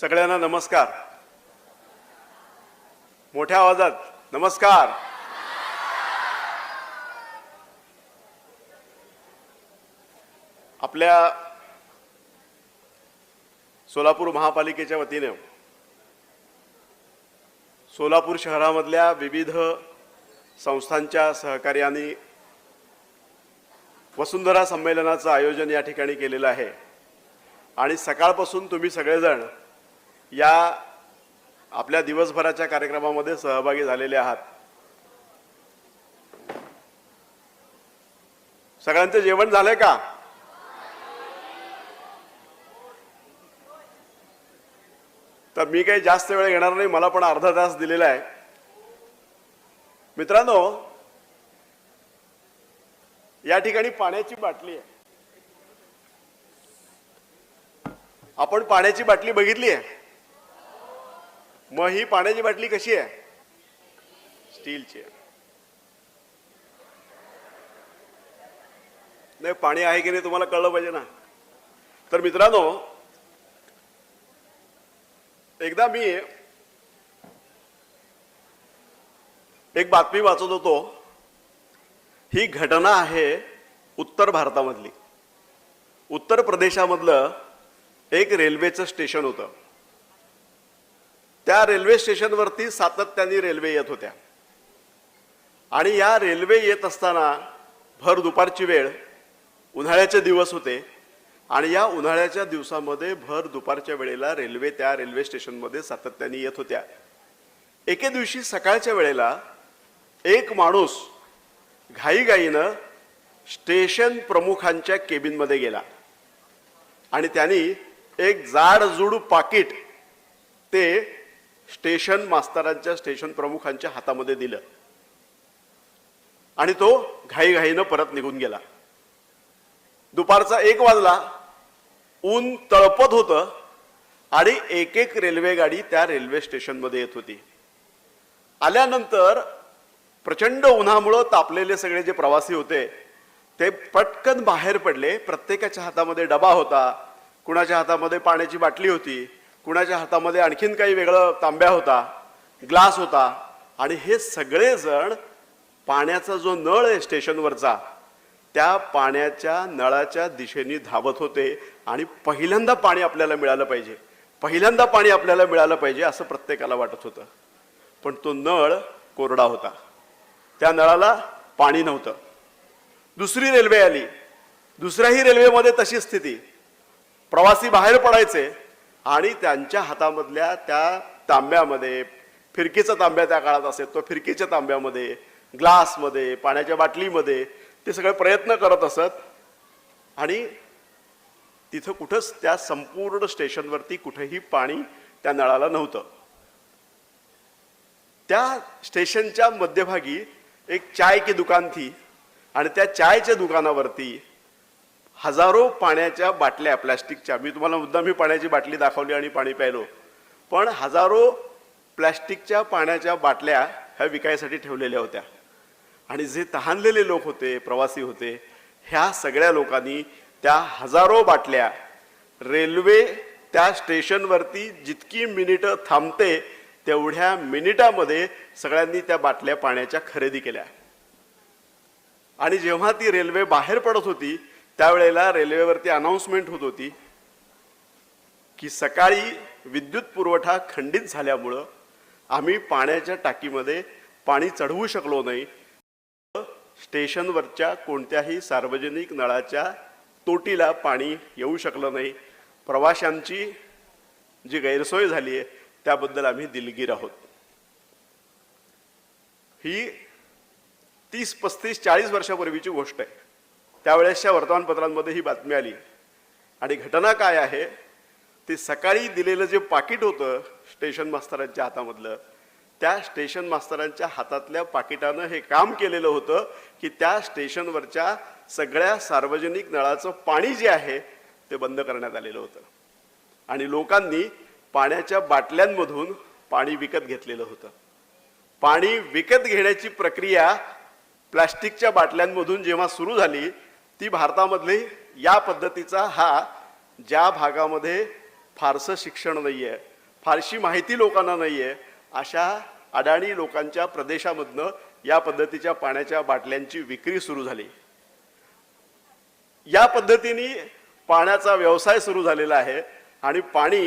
सगळ्यांना नमस्कार. मोठ्या आवाजात नमस्कार. आपल्या सोलापूर महापालिकेच्या वतीने सोलापूर शहरामधल्या विविध संस्थांच्या सहकार्याने वसुंधरा संमेलनाचं आयोजन या ठिकाणी केलेलं आहे आणि सकाळपासून तुम्ही सगळेजण या आपल्या दिवसभराच्या कार्यक्रमामध्ये सहभागी झालेले आहात. सगळ्यांचं जेवण झालंय का? तर मी काही जास्त वेळ घेणार नाही, मला पण अर्धा तास दिलेला आहे. मित्रांनो, या ठिकाणी पाण्याची बाटली आहे. आपण पाण्याची बाटली बघितली आहे? मग ही पाण्याची बाटली कशी आहे? स्टीलची आहे. नाही, पाणी आहे की नाही तुम्हाला कळलं पाहिजे ना. तर मित्रांनो, एकदा मी एक बातमी वाचत होतो. ही घटना आहे उत्तर भारतामधली. उत्तर प्रदेशामधलं एक रेल्वेचं स्टेशन होतं. त्या रेल्वे स्टेशनवरती सातत्याने रेल्वे येत होत्या आणि या रेल्वे येत असताना भर दुपारची वेळ, उन्हाळ्याचे दिवस होते आणि या उन्हाळ्याच्या दिवसामध्ये भर दुपारच्या वेळेला रेल्वे त्या रेल्वे स्टेशनमध्ये सातत्याने येत होत्या. एके दिवशी सकाळच्या वेळेला एक माणूस घाईघाईनं स्टेशन प्रमुखांच्या केबिनमध्ये गेला आणि त्यांनी एक जाडजूड पाकिट ते स्टेशन मास्तरांच्या, स्टेशन प्रमुखांच्या हातामध्ये दिलं आणि तो घाईघाईनं परत निघून गेला. दुपारचा 1 वाजला. ऊन तळपत होतं आणि एक एक रेल्वे गाडी त्या रेल्वे स्टेशनमध्ये येत होती. आल्यानंतर प्रचंड उन्हामुळे तापलेले सगळे जे प्रवासी होते ते पटकन बाहेर पडले. प्रत्येकाच्या हातामध्ये डबा होता, कुणाच्या हातामध्ये पाण्याची बाटली होती, कुणाच्या हातामध्ये आणखीन काही वेगळं तांब्या होता, ग्लास होता आणि हे सगळेजण पाण्याचा जो नळ आहे स्टेशनवरचा, त्या पाण्याच्या नळाच्या दिशेने धावत होते आणि पहिल्यांदा पाणी आपल्याला मिळालं पाहिजे, पहिल्यांदा पाणी आपल्याला मिळालं पाहिजे असं प्रत्येकाला वाटत होतं. पण तो नळ कोरडा होता, त्या नळाला पाणी नव्हतं. दुसरी रेल्वे आली. दुसऱ्याही रेल्वेमध्ये तशी स्थिती. प्रवासी बाहेर पडायचे आणि त्यांच्या हातामधल्या त्या तांब्यामध्ये, फिरकीचा तांब्या त्या काळात असेल, तो फिरकीच्या तांब्यामध्ये, ग्लासमध्ये, पाण्याच्या बाटलीमध्ये ते सगळे प्रयत्न करत असत आणि तिथं कुठंच त्या संपूर्ण स्टेशनवरती कुठेही पाणी त्या नळाला नव्हतं. त्या स्टेशनच्या मध्यभागी एक चाय की दुकान थी आणि त्या चायच्या दुकानावरती हजारो पाण्याच्या बाटल्या प्लॅस्टिकच्या, मी तुम्हाला मुद्दाम ही पाण्याची बाटली दाखवली आणि पाणी प्यायलो, पण हजारो प्लॅस्टिकच्या पाण्याच्या बाटल्या ह्या विकायसाठी ठेवलेल्या होत्या. आणि जे तहानलेले लोक होते, प्रवासी होते, ह्या सगळ्या लोकांनी त्या हजारो बाटल्या रेल्वे त्या स्टेशनवरती जितकी मिनिटं थांबते तेवढ्या मिनिटामध्ये सगळ्यांनी त्या बाटल्या पाण्याच्या खरेदी केल्या. आणि जेव्हा ती रेल्वे बाहेर पडत होती त्यावेळेला रेल्वेवरती अनाउन्समेंट होत होती की सकाळी विद्युत पुरवठा खंडित झाल्यामुळं आम्ही पाण्याच्या टाकीमध्ये पाणी चढवू शकलो नाही. स्टेशनवरच्या कोणत्याही सार्वजनिक नळाच्या तोटीला पाणी येऊ शकलं नाही. प्रवाशांची जी गैरसोय झाली आहे त्याबद्दल आम्ही दिलगीर आहोत. ही 30, 35, 40 वर्षापूर्वीची गोष्ट आहे. त्यावेळेसच्या वर्तमानपत्रांमध्ये ही बातमी आली आणि घटना काय आहे ते, सकाळी दिलेलं जे पाकिट होतं स्टेशन मास्तरांच्या हातामधलं, त्या स्टेशन मास्तरांच्या हातातल्या पाकिटानं हे काम केलेलं होतं की त्या स्टेशनवरच्या सगळ्या सार्वजनिक नळाचं पाणी जे आहे ते बंद करण्यात आलेलं होतं आणि लोकांनी पाण्याच्या बाटल्यांमधून पाणी विकत घेतलेलं होतं. पाणी विकत घेण्याची प्रक्रिया प्लास्टिकच्या बाटल्यांमधून जेव्हा सुरू झाली, ती भारतामधली या पद्धतीचा हा ज्या भागामध्ये फारसं शिक्षण नाही आहे, फारशी माहिती लोकांना नाही आहे, अशा अडाणी लोकांच्या प्रदेशामधनं या पद्धतीच्या पाण्याच्या बाटल्यांची विक्री सुरू झाली. या पद्धतीने पाण्याचा व्यवसाय सुरू झालेला आहे आणि पाणी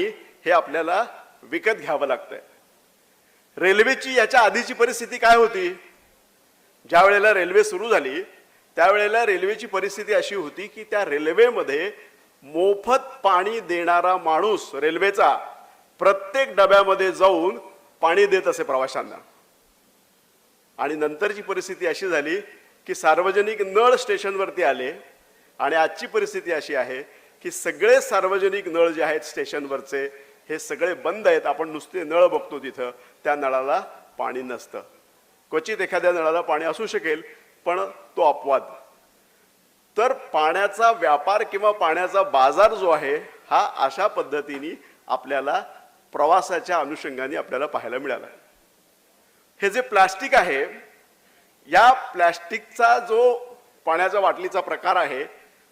हे आपल्याला विकत घ्यावं लागतंय. रेल्वेची याच्या आधीची परिस्थिती काय होती? ज्या वेळेला रेल्वे सुरू झाली त्यावेळेला रेल्वेची परिस्थिती अशी होती की त्या रेल्वेमध्ये मोफत पाणी देणारा माणूस रेल्वेचा प्रत्येक डब्यामध्ये जाऊन पाणी देत असे प्रवाशांना. आणि नंतरची परिस्थिती अशी झाली की सार्वजनिक नळ स्टेशनवरती आले आणि आजची परिस्थिती अशी आहे की सगळे सार्वजनिक नळ जे आहेत स्टेशनवरचे हे सगळे बंद आहेत. आपण नुसते नळ बघतो, तिथं त्या नळाला पाणी नसतं. क्वचित एखाद्या नळाला पाणी असू शकेल पण तो अपवाद. तर पाण्याचा व्यापार किंवा पाण्याचा बाजार जो आहे हा अशा पद्धतीने आपल्याला प्रवासाच्या अनुषंगाने आपल्याला पाहायला मिळाला. हे जे प्लास्टिक आहे, या प्लास्टिकचा जो पाण्याच्या बाटलीचा प्रकार आहे,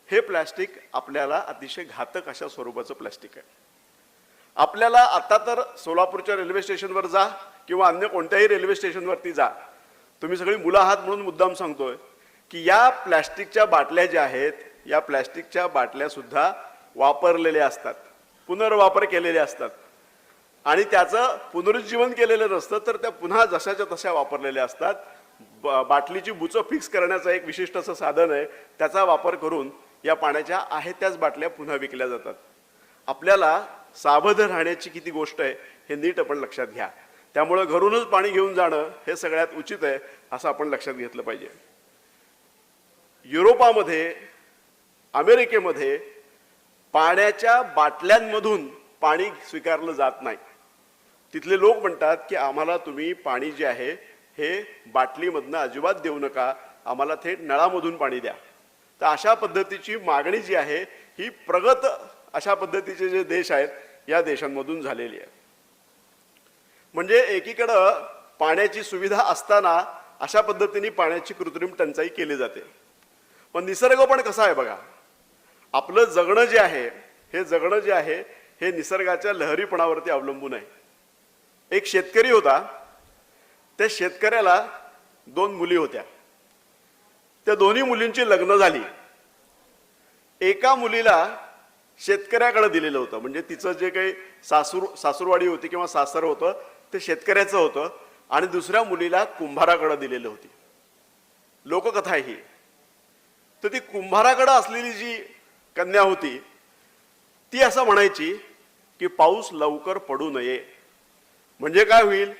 हे प्लास्टिक आपल्याला अतिशय घातक अशा स्वरूपाचं प्लास्टिक आहे. आपल्याला आता तर सोलापूरच्या रेल्वे स्टेशनवर जा किंवा अन्य कोणत्याही रेल्वे स्टेशनवरती जा, तुम्ही सगळी मुलं आहात म्हणून मुद्दाम सांगतोय की या प्लास्टिकच्या बाटल्या ज्या आहेत, या प्लास्टिकच्या बाटल्या सुद्धा वापरलेल्या असतात, पुनर्वापर केलेले असतात आणि त्याचं पुनरुज्जीवन केलेलं नसतं, तर त्या पुन्हा जशाच्या तशा वापरलेल्या असतात. बाटलीची बुचं फिक्स करण्याचं एक विशिष्ट असं साधन आहे, त्याचा वापर करून या पाण्याच्या आहेत त्याच बाटल्या पुन्हा विकल्या जातात. आपल्याला सावध राहण्याची किती गोष्ट आहे हे नीट आपण लक्षात घ्या. त्यामुळे घरूनच पाणी घेऊन जाणं हे सगळ्यात उचित आहे असं आपण लक्षात घेतलं पाहिजे. युरोपामध्ये, अमेरिकेमध्ये पाण्याच्या बाटल्यांमधून पाणी स्वीकारलं जात नाही. तिथले लोक म्हणतात की आम्हाला तुम्ही पाणी जे आहे हे बाटलीमधनं अजिबात देऊ नका, आम्हाला थेट नळामधून पाणी द्या. तर अशा पद्धतीची मागणी जी आहे ही प्रगत अशा पद्धतीचे जे देश आहेत या देशांमधून झालेली आहे. म्हणजे एकीकडं पाण्याची सुविधा असताना अशा पद्धतीने पाण्याची कृत्रिम टंचाई केली जाते. पण निसर्ग पण कसा आहे बघा. आपलं जगणं जे आहे हे जगणं जे आहे हे निसर्गाच्या लहरीपणावरती अवलंबून आहे. एक शेतकरी होता, त्या शेतकऱ्याला 2 मुली होत्या. त्या दोन्ही मुलींची लग्न झाली. एका मुलीला शेतकऱ्याकडे दिलेलं होतं, म्हणजे तिचं जे काही सासूरवाडी होती किंवा सासर होतं ते शेतकऱ्याचं होतं, आणि दुसऱ्या मुलीला कुंभाराकडे दिलेलं होती. लोककथा आहे ही. तर ती कुंभाराकडे असलेली जी कन्या होती ती असं म्हणायची की पाऊस लवकर पडू नये. म्हणजे काय होईल,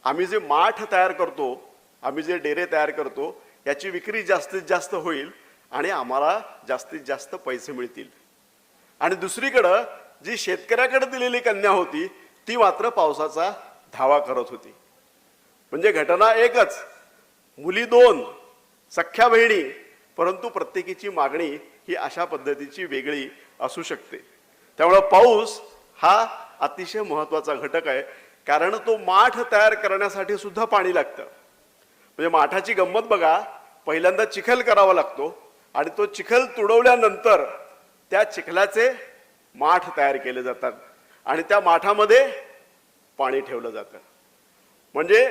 आम्ही जे माठ तयार करतो, आम्ही जे डेरे तयार करतो याची विक्री जास्तीत जास्त होईल आणि आम्हाला जास्तीत जास्त पैसे मिळतील. आणि दुसरीकडं जी शेतकऱ्याकडे दिलेली कन्या होती ती मात्र पावसाचा धावा करत होती. म्हणजे घटना एकच, मुली 2 सख्या बहिणी, परंतु प्रत्येकीची मागणी ही अशा पद्धतीची वेगळी असू शकते. त्यामुळे पाऊस हा अतिशय महत्त्वाचा घटक आहे, कारण तो माठ तयार करण्यासाठी सुद्धा पाणी लागतं. म्हणजे माठाची गंमत बघा, पहिल्यांदा चिखल करावा लागतो आणि तो चिखल तुडवल्यानंतर त्या चिखलाचे माठ तयार केले जातात आणि त्या माठामध्ये पाणी ठेवलं जातं. म्हणजे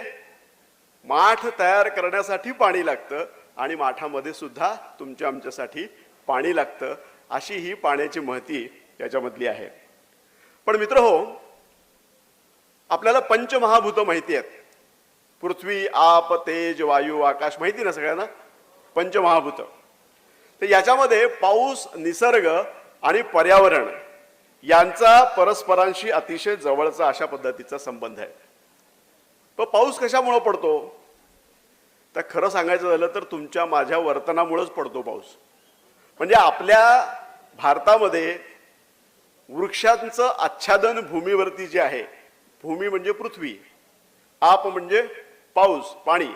माठ तयार करण्यासाठी पाणी लागतं आणि माठामध्ये सुद्धा तुमच्या आमच्यासाठी पाणी लागतं. अशी ही पाण्याची महती याच्यामधली आहे. पण मित्रहो, आपल्याला पंचमहाभूत माहिती आहेत. पृथ्वी, आप, तेज, वायू, आकाश माहिती ना सगळ्यांना, पंचमहाभूत. तर याच्यामध्ये पाऊस, निसर्ग आणि पर्यावरण यांचा परस्परांशी अतिशय जवळचा अशा पद्धतीचा संबंध आहे. पण पाऊस कशामुळे पडतो? तर खरं सांगायचं झालं तर तुमच्या माझ्या वर्तनामुळेच पडतो पाऊस. म्हणजे आपल्या भारतामध्ये वृक्षांचं आच्छादन भूमीवरती जे आहे, भूमी म्हणजे पृथ्वी, आप म्हणजे पाऊस, पाणी,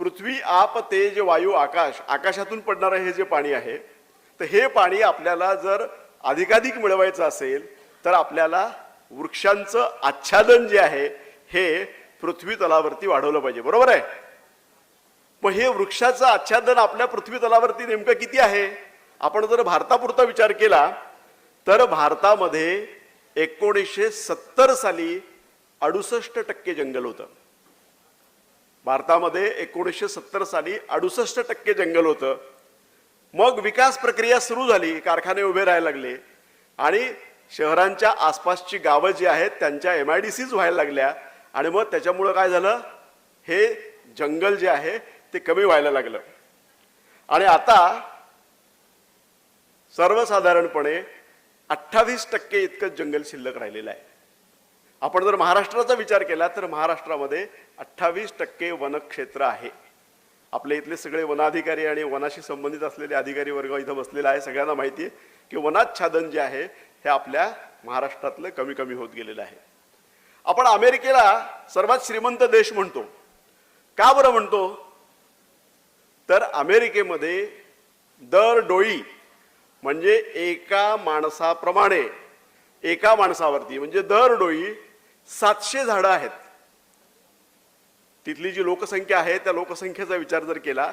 पृथ्वी, आप, तेज, वायू, आकाश, आकाशातून पडणारं हे जे पाणी आहे, तर हे पाणी आपल्याला जर अधिकाधिक मिळवायचं असेल तर आपल्याला वृक्षांचं आच्छादन जे आहे हे पृथ्वी तलावरती वाढवलं पाहिजे. बरोबर आहे? मग हे वृक्षाचं आच्छादन आपल्या पृथ्वी तलावरती नेमकं किती आहे? आपण जर भारतापुरता विचार केला तर भारतामध्ये 1970 साली 68% जंगल होतं. भारतामध्ये 1970 साली 68% जंगल होतं. मग विकास प्रक्रिया सुरू झाली, कारखाने उभे राहायला लागले आणि शहरांच्या आसपासची गावं जी आहेत त्यांच्या MIDCs व्हायला लागल्या आणि मग त्याच्यामुळं काय झालं, हे जंगल जे आहे ते कमी व्हायला लागलं. आणि आता सर्वसाधारणपणे 28% इतकं जंगल शिल्लक राहिलेलं आहे. आपण जर महाराष्ट्राचा विचार केला तर महाराष्ट्रामध्ये 28% वनक्षेत्र आहे. आपले इथले सगळे वनाधिकारी आणि वनाशी संबंधित असलेले अधिकारी वर्ग इथं बसलेला आहे. सगळ्यांना माहिती आहे की वनाच्छादन जे आहे हे आपल्या महाराष्ट्रातलं कमी कमी होत गेलेलं आहे. आपण अमेरिकेला सर्वात श्रीमंत देश म्हणतो. का बरं म्हणतो? तर अमेरिकेमध्ये दर डोळी म्हणजे एका माणसाप्रमाणे, एका माणसावरती म्हणजे दर डोळी 700 झाडं आहेत. तिथली जी लोकसंख्या आहे त्या लोकसंख्येचा विचार जर केला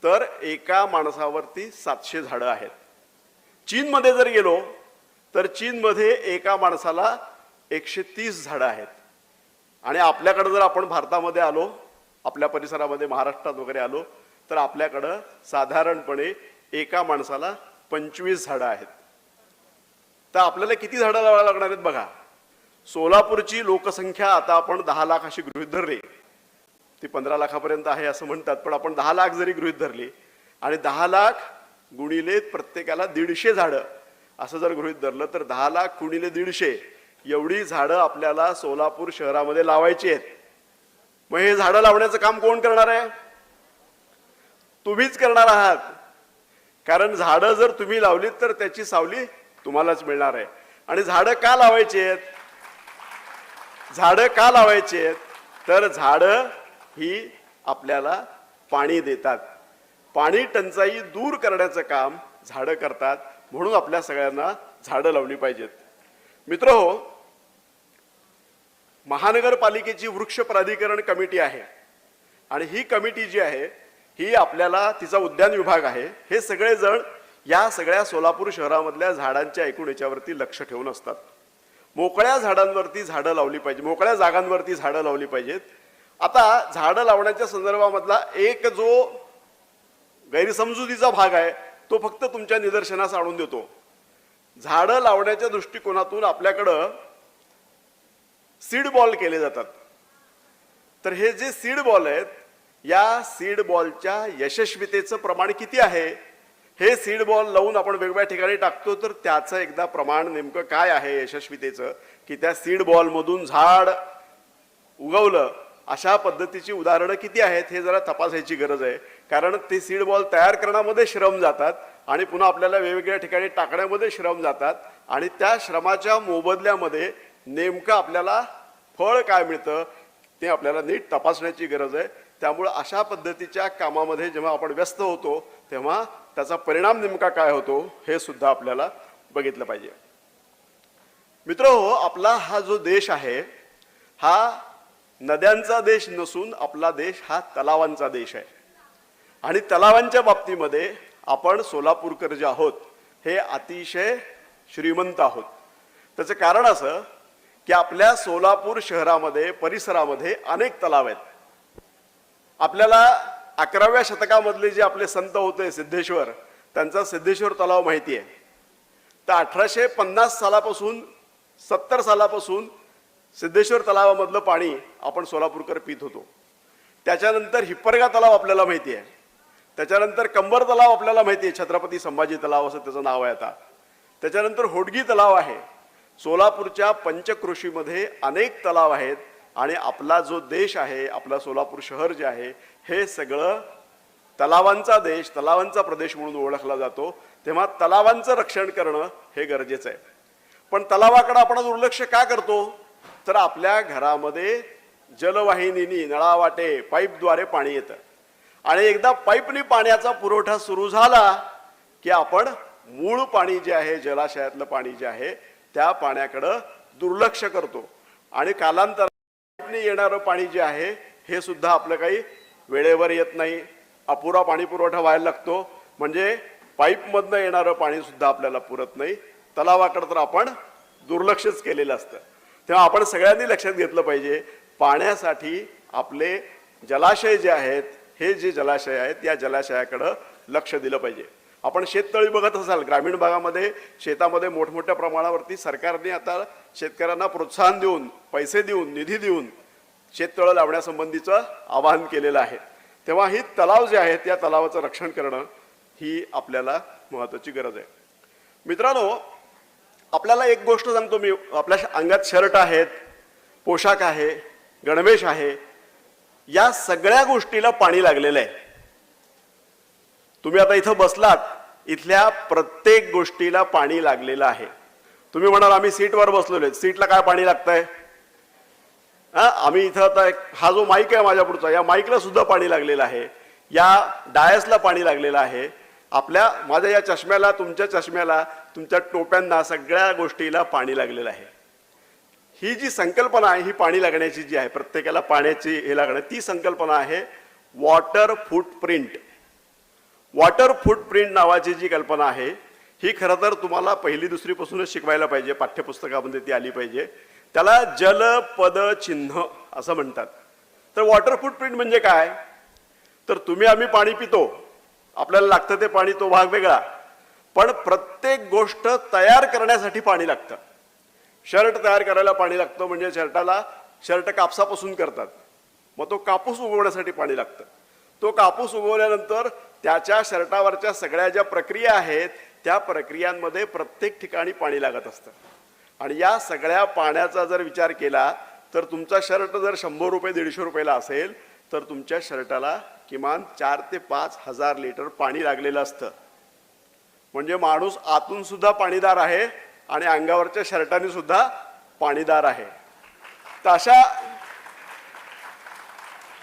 तर एका माणसावरती 700 झाडं आहेत. चीनमध्ये जर गेलो तर चीनमध्ये एका माणसाला 130 झाडं आहेत. आणि आपल्याकडे जर आपण भारतामध्ये आलो, आपल्या परिसरामध्ये महाराष्ट्रात वगैरे आलो तर आपल्याकडं साधारणपणे एका माणसाला 25 झाडं आहेत. तर आपल्याला किती झाडं लावायला लागणार आहेत बघा. सोलापूरची लोकसंख्या आता आपण 10 लाख अशी गृहीत धरली, ती 15 लाखापर्यंत आहे असं म्हणतात, पण आपण 10 लाख जरी गृहीत धरली आणि 10 लाख गुणिले प्रत्येकाला 150 झाडं असं जर गृहीत धरलं तर 10 लाख गुणिले 150 एवढी झाडं आपल्याला सोलापूर शहरामध्ये लावायची आहेत. मग हे झाडं लावण्याचं काम कोण करणार आहे? तुम्हीच करणार आहात. कारण झाडं जर तुम्ही लावलीत तर त्याची सावली तुम्हालाच मिळणार आहे. आणि झाडं का लावायची आहेत? झाडं का लावायची आहेत? तर झाडं ही आपल्याला पाणी देतात. पाणी टंचाई दूर करण्याचं काम झाडं करतात. म्हणून आपल्या सगळ्यांना झाडं लावली पाहिजेत. मित्रहो, महानगरपालिकेची वृक्ष प्राधिकरण कमिटी आहे आणि ही कमिटी जी आहे ही आपल्याला, तिचा उद्यान विभाग आहे, हे सगळेजण या सगळ्या सोलापूर शहरामधल्या झाडांच्या एकूण याच्यावरती लक्ष ठेवून असतात. मोकळ्या झाडांवरती झाडं लावली पाहिजे, मोकळ्या जागांवरती झाडं लावली पाहिजेत. आता झाडं लावण्याच्या संदर्भामधला एक जो गैरसमजुतीचा भाग आहे तो फक्त तुमच्या निदर्शनास आणून देतो. झाडं लावण्याच्या दृष्टिकोनातून आपल्याकडं सीड बॉल केले जातात. तर हे जे सीड बॉल आहेत, या सीड बॉलच्या यशस्वीतेचं प्रमाण किती आहे? हे सीड बॉल लावून आपण वेगवेगळ्या ठिकाणी टाकतो तर त्याचं एकदा प्रमाण नेमकं काय आहे यशस्वीतेचं, की त्या सीड बॉलमधून झाड उगवलं अशा पद्धतीची उदाहरणं किती आहेत हे जरा तपासायची गरज आहे. कारण ते सीड बॉल तयार करण्यामध्ये श्रम जातात आणि पुन्हा आपल्याला वेगवेगळ्या ठिकाणी टाकण्यामध्ये श्रम जातात आणि त्या श्रमाच्या मोबदल्यामध्ये नेमकं आपल्याला फळ काय मिळतं ते आपल्याला नीट तपासण्याची गरज आहे. त्यामुळे अशा पद्धतीच्या कामामध्ये जेव्हा आपण व्यस्त होतो तेव्हा त्याचा परिणाम नेमका काय होतो हे सुद्धा आपल्याला बघितलं पाहिजे. मित्रहो, आपला हा जो देश आहे हा नद्यांचा देश नसून आपला देश हा तलावांचा देश आहे. आणि तलावांच्या बाबतीमध्ये आपण सोलापूरकर जे आहोत हे अतिशय श्रीमंत आहोत. त्याचं कारण असं की आपल्या सोलापूर शहरामध्ये परिसरामध्ये अनेक तलाव आहेत. आपल्याला 11व्या शतकामधले जे आपले संत होते सिद्धेश्वर, त्यांचा सिद्धेश्वर तलाव माहिती आहे. तर 1850 सालापासून 70 सालापासून सिद्धेश्वर तलावामधलं पाणी आपण सोलापूरकर पित होतो. त्याच्यानंतर हिप्परगा तलाव आपल्याला माहिती आहे. त्याच्यानंतर कंबर तलाव आपल्याला माहिती आहे, छत्रपती संभाजी तलाव असं त्याचं नाव आहे आता. त्याच्यानंतर होडगी तलाव आहे. सोलापूरच्या पंचकृषीमध्ये अनेक तलाव आहेत आणि आपला जो देश आहे, आपला सोलापूर शहर जे आहे हे सगळं तलावांचा देश, तलावांचा प्रदेश म्हणून ओळखला जातो. तेव्हा तलावांचं रक्षण करणं हे गरजेचं आहे. पण तलावाकडे आपण दुर्लक्ष का करतो? तर आपल्या घरामध्ये जलवाहिनीनी नळावाटे पाईपद्वारे पाणी येतं आणि एकदा पाईपनी पाण्याचा पुरवठा सुरू झाला की आपण मूळ पाणी जे आहे, जलाशयातलं पाणी जे आहे त्या पाण्याकडे दुर्लक्ष करतो आणि कालांतराने येणारं पाणी जे आहे हे सुद्धा आपलं काही वेळेवर येत नाही. अपुरा पाणी पुरवठा व्हायला लागतो. म्हणजे पाईपमधनं येणारं पाणी सुद्धा आपल्याला पुरत नाही. तलावाकडे तर आपण दुर्लक्षच केलेलं असतं. तेव्हा आपण सगळ्यांनी लक्षात घेतलं पाहिजे, पाण्यासाठी आपले जलाशय जे आहेत, हे जे जलाशय आहेत या जलाशयाकडं लक्ष दिलं पाहिजे. आपण शेततळी बघत असाल, ग्रामीण भागामध्ये शेतामध्ये मोठमोठ्या प्रमाणावरती सरकारने आता शेतकऱ्यांना प्रोत्साहन देऊन, पैसे देऊन, निधी देऊन शेततळं लावण्यासंबंधीचं आवाहन केलेलं आहे. तेव्हा ही तलाव जे आहेत या तलावाचं रक्षण करणं ही आपल्याला महत्त्वाची गरज आहे. मित्रांनो, आपल्याला एक गोष्ट सांगतो मी, आपल्या अंगात शर्ट आहेत, पोशाख आहे, गणवेश आहे, या सगळ्या गोष्टीला पाणी लागलेलं आहे. तुम्ही आता इथं बसलात, इथल्या प्रत्येक गोष्टीला पाणी लागलेलं आहे. तुम्ही म्हणाल आम्ही सीटवर बसलेलो आहे, सीटला काय पाणी लागतंय? आम्ही इथं आता हा जो माईक आहे माझ्या पुढचा, या माईकला सुद्धा पाणी लागलेलं आहे, या डायसला पाणी लागलेलं आहे, माझ्या या चष्म्याला, तुमच्या चष्म्याला, तुमच्या टोप्यांना, सगळ्या गोष्टीला पाणी लागलेलं आहे. ही जी संकल्पना आहे, ही पाणी लागण्याची जी आहे, प्रत्येकाला पाण्याची हे लागणं, ती संकल्पना आहे वॉटर फूटप्रिंट. वॉटर फूटप्रिंट नावाची जी कल्पना आहे ही खरं तर तुम्हाला पहिली दुसरी पासूनच शिकवायला पाहिजे, पाठ्यपुस्तकामध्ये ती आली पाहिजे. त्याला जलपद चिन्ह असं म्हणतात. तर वॉटर फूटप्रिंट म्हणजे काय? तर तुम्ही आम्ही पाणी पितो, आपल्याला लागतं ते पाणी, तो भाग वेगळा, पण प्रत्येक गोष्ट तयार करण्यासाठी पाणी लागतं. शर्ट तयार करायला पाणी लागतं, म्हणजे शर्ट कापसापासून करतात, मग तो कापूस उगवण्यासाठी पाणी लागतं. तो कापूस उगवल्यानंतर त्याच्या शर्टावरच्या सगळ्या ज्या प्रक्रिया आहेत त्या प्रक्रियांमध्ये प्रत्येक ठिकाणी पाणी लागत असतं. आणि या सगळ्या पाण्याचा जर विचार केला तर तुमचा शर्ट जर 100 रुपये 150 रुपयाला असेल तर तुमच्या शर्टाला किमान 4 ते 5 हजार लिटर पाणी लागलेलं असतं. म्हणजे माणूस आतून सुद्धा पाणीदार आहे आणि अंगावरच्या शर्टाने सुद्धा पाणीदार आहे. तर अशा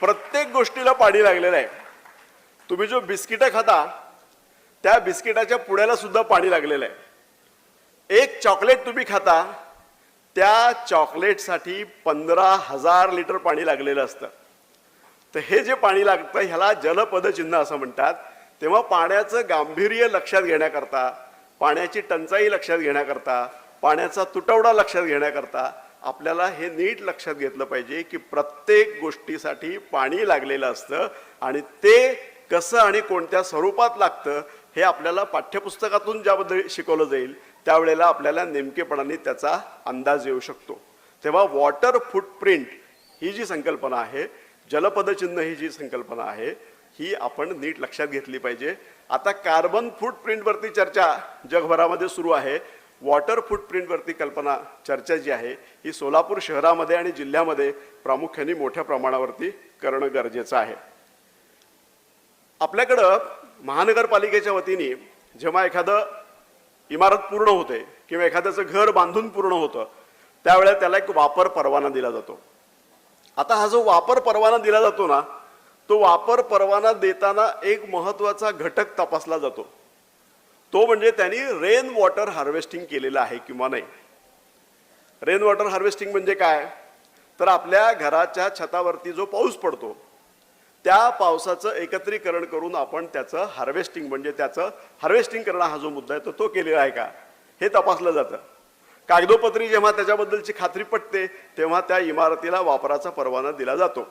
प्रत्येक गोष्टीला पाणी लागलेलं आहे. तुम्ही जो बिस्किटं खाता त्या बिस्किटाच्या पुड्याला सुद्धा पाणी लागलेलं आहे. एक चॉकलेट तुम्ही खाता त्या चॉकलेटसाठी 15,000 लिटर पाणी लागलेलं असतं. तर हे जे पाणी लागतं ह्याला जलपद चिन्ह असं म्हणतात. तेव्हा पाण्याचं गांभीर्य लक्षात घेण्याकरता, पाण्याची टंचाई लक्षात घेण्याकरता, पाण्याचा तुटवडा लक्षात घेण्याकरता आपल्याला हे नीट लक्षात घेतलं पाहिजे की प्रत्येक गोष्टीसाठी पाणी लागलेलं असतं आणि ते कसं आणि कोणत्या स्वरूपात लागतं हे आपल्याला पाठ्यपुस्तकातून ज्याबद्दल शिकवलं जाईल त्यावेळेला आपल्याला नेमकेपणाने त्याचा अंदाज येऊ शकतो. तेव्हा वॉटर फूटप्रिंट ही जी संकल्पना आहे, जलपदचिन्ह ही जी संकल्पना आहे, ही आपण नीट लक्षात घेतली पाहिजे. आता कार्बन फूटप्रिंटवरती चर्चा जगभरामध्ये सुरू आहे. वॉटर फूटप्रिंटवरती चर्चा जी आहे ही सोलापूर शहरामध्ये आणि जिल्ह्यामध्ये प्रामुख्याने मोठ्या प्रमाणावरती करणं गरजेचं आहे. आपल्याकडं महानगरपालिकेच्या वतीने जेव्हा एखादं इमारत पूर्ण होते किंवा एखाद्याचं घर बांधून पूर्ण होतं त्यावेळेला त्याला एक वापर परवाना दिला जातो. आता हा जो वापर परवाना दिला जातो ना, तो वापर परवाना देताना एक महत्त्वाचा घटक तपासला जातो. तो म्हणजे त्यांनी रेन वॉटर हार्वेस्टिंग केलेलं आहे किंवा नाही. रेन वॉटर हार्वेस्टिंग म्हणजे काय? तर आपल्या घराच्या छतावरती जो पाऊस पडतो त्या पावसाचं एकत्रीकरण करून आपण त्याचं हार्वेस्टिंग म्हणजे त्याचं हार्वेस्टिंग करणं हा जो मुद्दा आहे तो केलेला आहे का हे तपासलं जातं. कागदोपत्री जेव्हा त्याच्याबद्दलची खात्री पटते तेव्हा त्या इमारतीला वापराचा परवाना दिला जातो.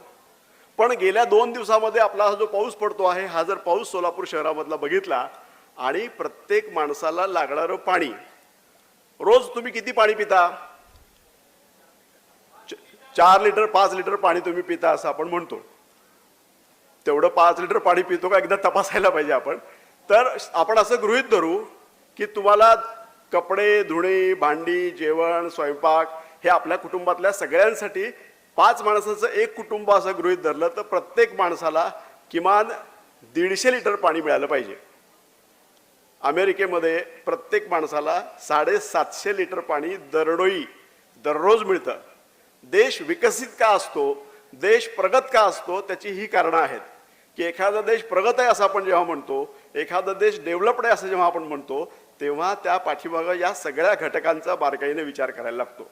पण गेल्या 2 दिवसामध्ये आपला हा जो पाऊस पडतो आहे हा जर पाऊस सोलापूर शहरामधला बघितला आणि प्रत्येक माणसाला लागणारं पाणी, रोज तुम्ही किती पाणी पिता? 4 लिटर 5 लिटर पाणी तुम्ही पिता असं आपण म्हणतो. तेवढं 5 लिटर पाणी पितो का एकदा तपासायला पाहिजे आपण. तर आपण असं गृहीत धरू की तुम्हाला कपडे धुणे, भांडी, जेवण, स्वयंपाक हे आपल्या कुटुंबातल्या सगळ्यांसाठी 5 माणसाचं एक कुटुंब असं गृहीत धरलं तर प्रत्येक माणसाला किमान 150 लिटर पाणी मिळालं पाहिजे. अमेरिकेमध्ये प्रत्येक माणसाला 750 लिटर पाणी दररोज मिळतं. देश विकसित का असतो, देश प्रगत का असतो, त्याची ही कारणं आहेत की एखादा देश प्रगत आहे असं आपण जेव्हा म्हणतो, एखादा देश डेव्हलप्ड आहे असं जेव्हा आपण म्हणतो तेव्हा त्या पाठीमागं या सगळ्या घटकांचा बारकाईने विचार करायला लागतो.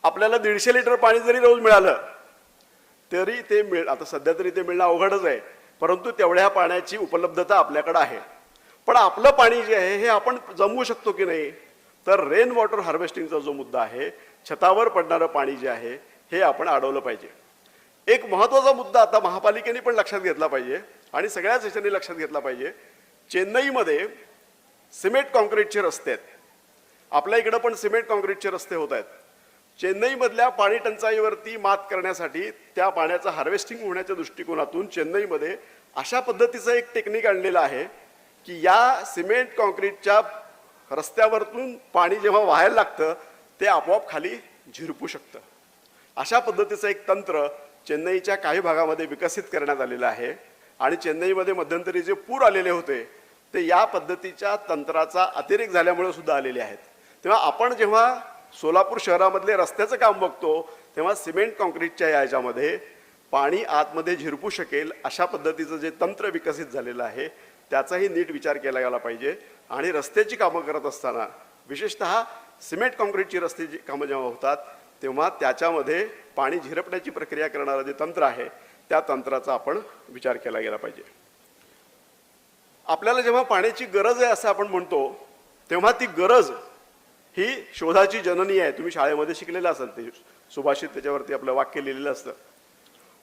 आपल्याला 150 लिटर पाणी जरी रोज मिळालं तरी ते आता सध्या तरी ते मिळणं अवघडच आहे, परंतु तेवढ्या पाण्याची उपलब्धता आपल्याकडे आहे. पण आपलं पाणी जे आहे हे आपण जमवू शकतो की नाही? तर रेन वॉटर हार्वेस्टिंगचा जो मुद्दा आहे, छतावर पडणारं पाणी जे आहे हे आपण अडवलं पाहिजे. एक महत्त्वाचा मुद्दा आता महापालिकेने पण लक्षात घेतला पाहिजे आणि सगळ्याच ह्याच्यानी लक्षात घेतला पाहिजे. चेन्नईमध्ये सिमेंट कॉन्क्रीटचे रस्ते आहेत, आपल्या इकडं पण सिमेंट कॉन्क्रीटचे रस्ते होत आहेत. चेन्नईमधल्या पाणी टंचाईवरती मात करण्यासाठी त्या पाण्याचं हार्वेस्टिंग होण्याच्या दृष्टिकोनातून चेन्नईमध्ये अशा पद्धतीचं एक टेक्निक आणलेलं आहे की या सिमेंट कॉन्क्रीटच्या रस्त्यावरतून पाणी जेव्हा वाहायला लागतं ते आपोआप खाली झिरपू शकतं. अशा पद्धतीचं एक तंत्र चेन्नईच्या काही भागामध्ये विकसित करण्यात आलेलं आहे आणि चेन्नईमध्ये मध्यंतरी जे पूर आलेले होते ते या पद्धतीच्या तंत्राचा अतिरेक झाल्यामुळे सुद्धा आलेले आहेत. तेव्हा आपण जेव्हा सोलापूर शहरामधले रस्त्याचं काम बघतो तेव्हा सिमेंट कॉन्क्रीटच्या याच्यामध्ये पाणी आतमध्ये झिरपू शकेल अशा पद्धतीचं जे तंत्र विकसित झालेलं आहे त्याचाही नीट विचार केला गेला पाहिजे. आणि रस्त्याची कामं करत असताना विशेषतः सिमेंट कॉन्क्रीटची रस्त्याची कामं जेव्हा होतात तेव्हा त्याच्यामध्ये पाणी झिरपण्याची प्रक्रिया करणारं जे तंत्र आहे त्या तंत्राचा आपण विचार केला गेला पाहिजे. आपल्याला जेव्हा पाण्याची गरज आहे असं आपण म्हणतो तेव्हा ती गरज ही शोधाची जननी आहे. तुम्ही शाळेमध्ये शिकलेलं असाल, ते सुभाषित त्याच्यावरती आपलं वाक्य लिहिलेलं असतं.